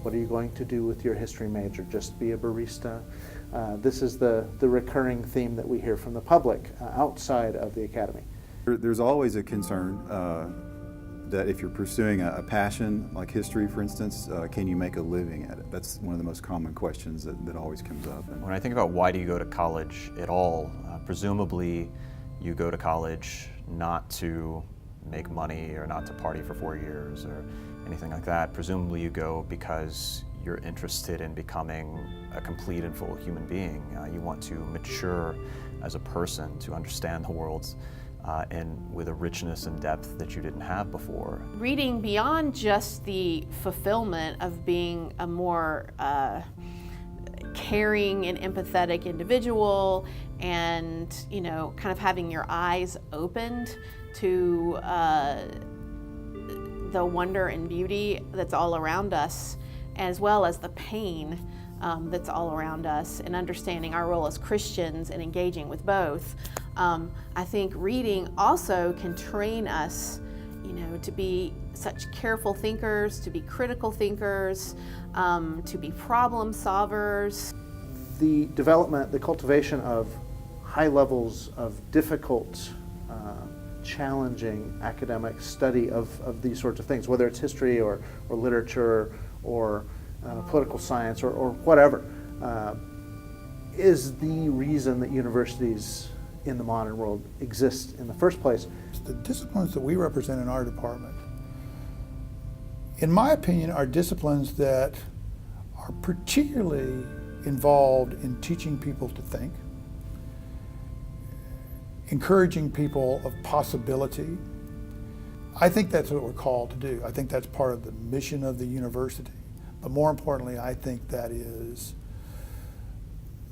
What are you going to do with your history major? Just be a barista? This is the recurring theme that we hear from the public outside of the academy. There's always a concern that if you're pursuing a passion like history, for instance, can you make a living at it? That's one of the most common questions that always comes up. When I think about why do you go to college at all, presumably you go to college not to make money or not to party for 4 years or anything like that. Presumably you go because you're interested in becoming a complete and full human being. You want to mature as a person, to understand the world and with a richness and depth that you didn't have before. Reading beyond just the fulfillment of being a more caring and empathetic individual, and kind of having your eyes opened to the wonder and beauty that's all around us, as well as the pain that's all around us, and understanding our role as Christians and engaging with both. I think reading also can train us, to be such careful thinkers, to be critical thinkers, to be problem solvers. The development, the cultivation of high levels of difficult, challenging academic study of these sorts of things, whether it's history or literature or political science or whatever, is the reason that universities in the modern world exist in the first place. The disciplines that we represent in our department, in my opinion, are disciplines that are particularly involved in teaching people to think, encouraging people of possibility. I think that's what we're called to do. I think that's part of the mission of the university. But more importantly, I think that is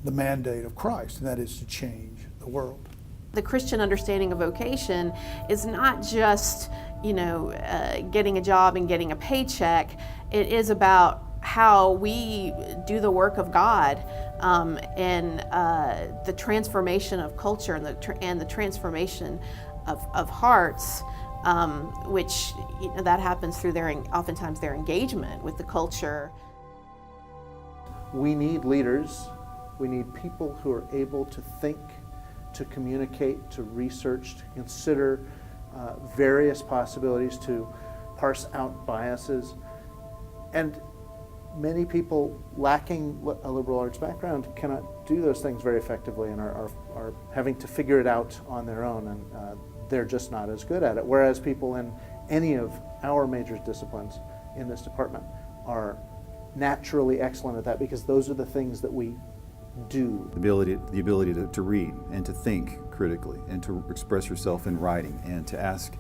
the mandate of Christ, and that is to change the world. The Christian understanding of vocation is not just, getting a job and getting a paycheck. It is about how we do the work of God, and the transformation of culture and the transformation of hearts, which that happens through oftentimes their engagement with the culture. We need leaders. We need people who are able to think, to communicate, to research, to consider various possibilities, to parse out biases. And many people lacking a liberal arts background cannot do those things very effectively and are having to figure it out on their own, and they're just not as good at it. Whereas people in any of our major disciplines in this department are naturally excellent at that, because those are the things that we do. The ability to read and to think critically and to express yourself in writing and to ask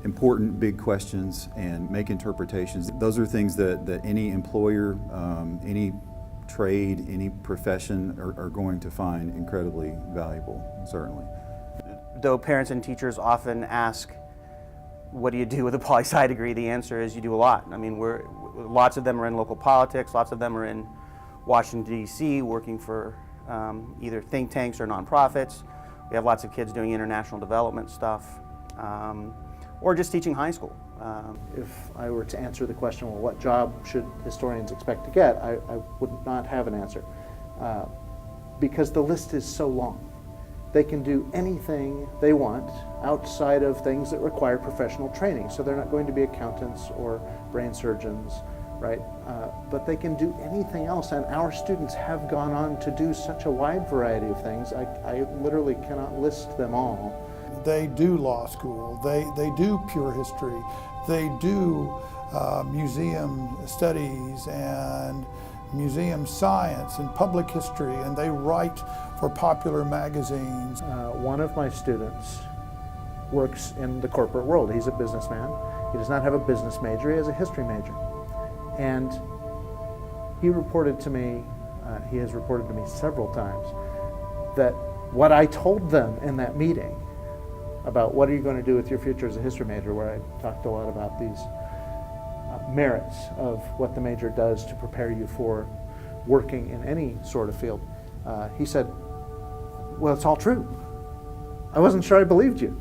important big questions and make interpretations. Those are things that any employer, any trade, any profession are going to find incredibly valuable, certainly. Though parents and teachers often ask, what do you do with a poli-sci degree? The answer is you do a lot. I mean, lots of them are in local politics, lots of them are in Washington, D.C., working for either think tanks or nonprofits. We have lots of kids doing international development stuff, or just teaching high school. If I were to answer the question, well, what job should historians expect to get, I would not have an answer, because the list is so long. They can do anything they want outside of things that require professional training. So they're not going to be accountants or brain surgeons, right? But they can do anything else, and our students have gone on to do such a wide variety of things. I literally cannot list them all. They do law school, they do pure history, they do museum studies and museum science and public history, and they write for popular magazines. One of my students works in the corporate world. He's a businessman. He does not have a business major, he has a history major. And he reported to me, he has reported to me several times, that what I told them in that meeting about what are you going to do with your future as a history major, where I talked a lot about these merits of what the major does to prepare you for working in any sort of field. He said, well, it's all true. I wasn't sure I believed you.